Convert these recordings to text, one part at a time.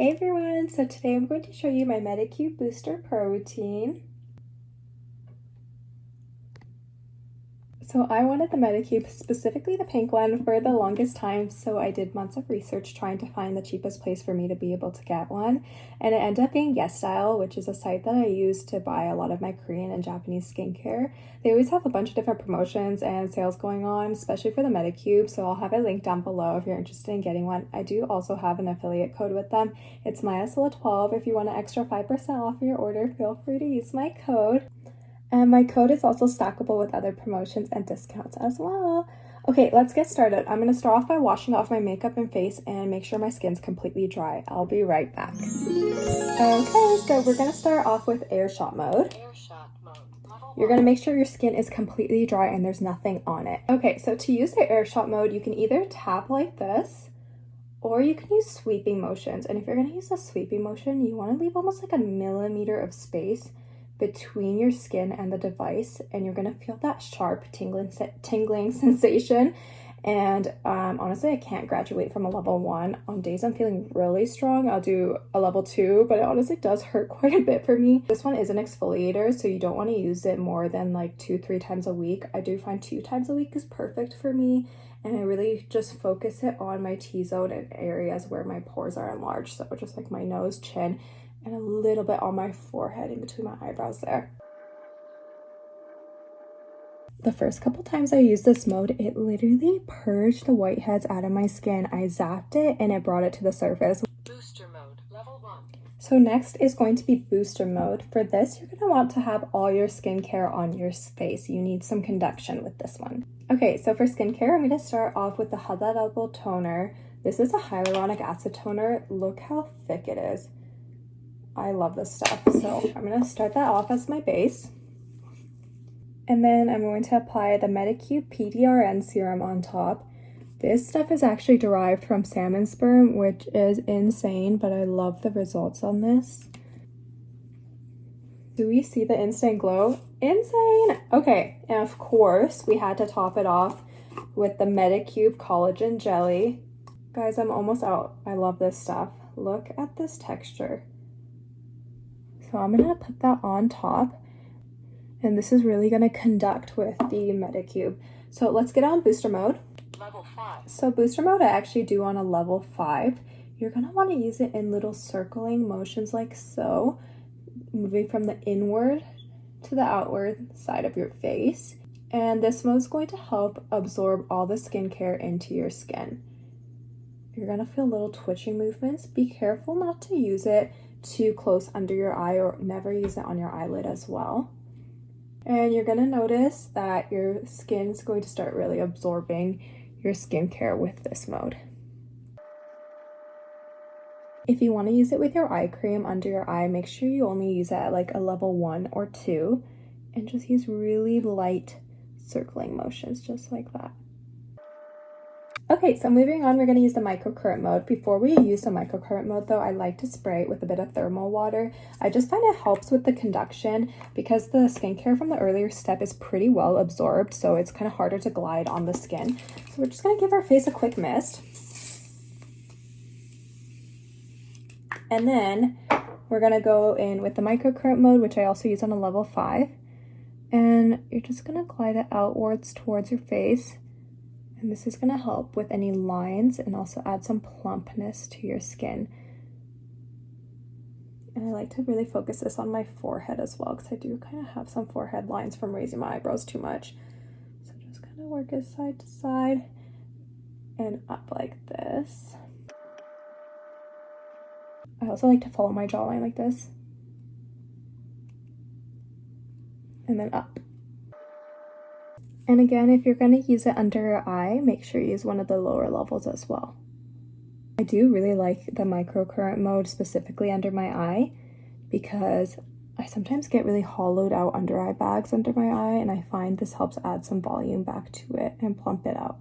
Hey everyone, so today I'm going to show you my Medicube Booster Pro routine. So I wanted the Medicube, specifically the pink one, for the longest time, so I did months of research trying to find the cheapest place for me to be able to get one, and it ended up being yesstyle, which is a site that I use to buy a lot of my Korean and Japanese skincare. They always have a bunch of different promotions and sales going on, especially for the Medicube, so I'll have a link down below if you're interested in getting one. I do also have an affiliate code with them. It's MySLA12. If you want an extra 5% off your order, feel free to use my code. And my code is also stackable with other promotions and discounts as well. Okay, let's get started. I'm going to start off by washing off my makeup and face and make sure my skin's completely dry. I'll be right back. Okay, so we're going to start off with Airshot mode. You're going to make sure your skin is completely dry and there's nothing on it. Okay, so to use the Airshot mode, you can either tap like this, or you can use sweeping motions. And if you're going to use a sweeping motion, you want to leave almost like a millimeter of space between your skin and the device, and you're gonna feel that sharp tingling sensation. And honestly, I can't graduate from a level 1. On days I'm feeling really strong, I'll do a level 2, but it honestly does hurt quite a bit for me. This one is an exfoliator, so you don't want to use it more than like 2-3 times a week. I do find 2 times a week is perfect for me, and I really just focus it on my T-zone and areas where my pores are enlarged, so just like my nose, chin, and a little bit on my forehead in between my eyebrows there. The first couple times I used this mode, it literally purged the whiteheads out of my skin. I zapped it and it brought it to the surface. Booster mode, level 1. So next is going to be booster mode. For this, you're going to want to have all your skincare on your face. You need some conduction with this one. Okay, so for skincare, I'm going to start off with the Hada Double Toner. This is a hyaluronic acid toner. Look how thick it is. I love this stuff. So I'm going to start that off as my base. And then I'm going to apply the Medicube PDRN serum on top. This stuff is actually derived from salmon sperm, which is insane, but I love the results on this. Do we see the instant glow? Insane! Okay, and of course, we had to top it off with the Medicube Collagen Jelly. Guys, I'm almost out. I love this stuff. Look at this texture. So I'm going to put that on top, and this is really going to conduct with the Medicube. So let's get on booster mode. Level 5. So booster mode I actually do on a level 5. You're going to want to use it in little circling motions like so, moving from the inward to the outward side of your face. And this mode is going to help absorb all the skincare into your skin. You're going to feel little twitching movements. Be careful not to use it too close under your eye, or never use it on your eyelid as well. And you're going to notice that your skin is going to start really absorbing your skincare with this mode. If you want to use it with your eye cream under your eye, make sure you only use it at like a level 1 or 2, and just use really light circling motions just like that. Okay, so moving on, we're going to use the microcurrent mode. Before we use the microcurrent mode though, I like to spray it with a bit of thermal water. I just find it helps with the conduction because the skincare from the earlier step is pretty well absorbed, so it's kind of harder to glide on the skin. So we're just going to give our face a quick mist. And then we're going to go in with the microcurrent mode, which I also use on a level 5. And you're just going to glide it outwards towards your face. And this is going to help with any lines and also add some plumpness to your skin. And I like to really focus this on my forehead as well, because I do kind of have some forehead lines from raising my eyebrows too much. So just kind of work it side to side and up like this. I also like to follow my jawline like this. And then up. And again, if you're going to use it under your eye, make sure you use one of the lower levels as well. I do really like the microcurrent mode specifically under my eye, because I sometimes get really hollowed out under eye bags under my eye, and I find this helps add some volume back to it and plump it out.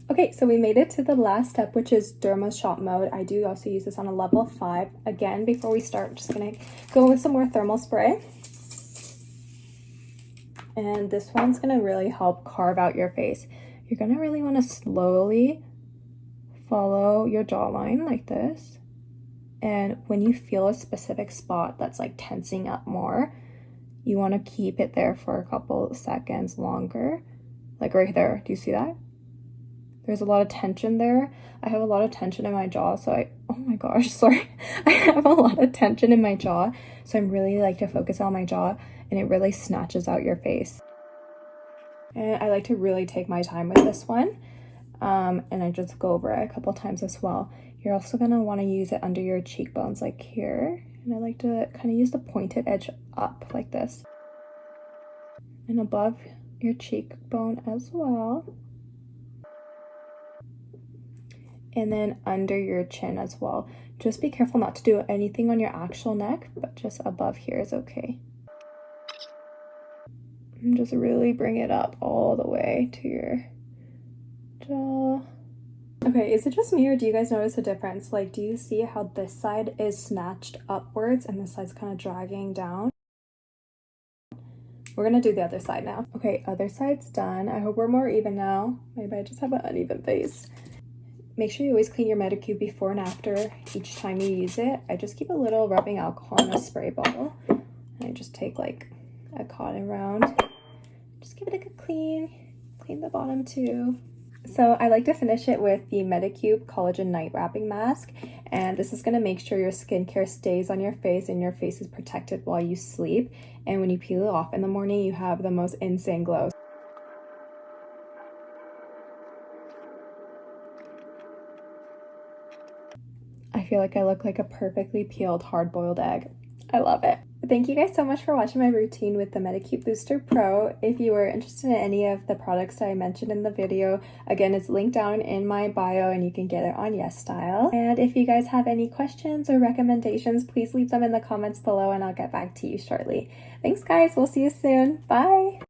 Okay, so we made it to the last step, which is Derma shot mode. I do also use this on a level 5. Again, before we start, I'm just going to go with some more thermal spray. And this one's going to really help carve out your face. You're going to really want to slowly follow your jawline like this And when you feel a specific spot that's like tensing up more, you want to keep it there for a couple seconds longer. Like right there, do you see that? There's a lot of tension there. I have a lot of tension in my jaw, so oh my gosh, sorry. I have a lot of tension in my jaw, so I'm really like to focus on my jaw, and it really snatches out your face. And I like to really take my time with this one, and I just go over it a couple times as well. You're also gonna want to use it under your cheekbones, like here, and I like to kind of use the pointed edge up like this, and above your cheekbone as well. And then under your chin as well. Just be careful not to do anything on your actual neck, but just above here is okay. And just really bring it up all the way to your jaw. Okay, is it just me or do you guys notice a difference? Like, do you see how this side is snatched upwards and this side's kind of dragging down? We're gonna do the other side now. Okay, other side's done. I hope we're more even now. Maybe I just have an uneven face. Make sure you always clean your Medicube before and after each time you use it. I just keep a little rubbing alcohol in a spray bottle. And I just take like a cotton round. Just give it a good clean. Clean the bottom too. So I like to finish it with the Medicube Collagen Night Wrapping Mask. And this is going to make sure your skincare stays on your face and your face is protected while you sleep. And when you peel it off in the morning, you have the most insane glow. I feel like I look like a perfectly peeled hard-boiled egg. I love it. Thank you guys so much for watching my routine with the Medicube Booster Pro. If you were interested in any of the products that I mentioned in the video, again, it's linked down in my bio and you can get it on yesstyle. And if you guys have any questions or recommendations, please leave them in the comments below and I'll get back to you shortly. Thanks guys, we'll see you soon. Bye!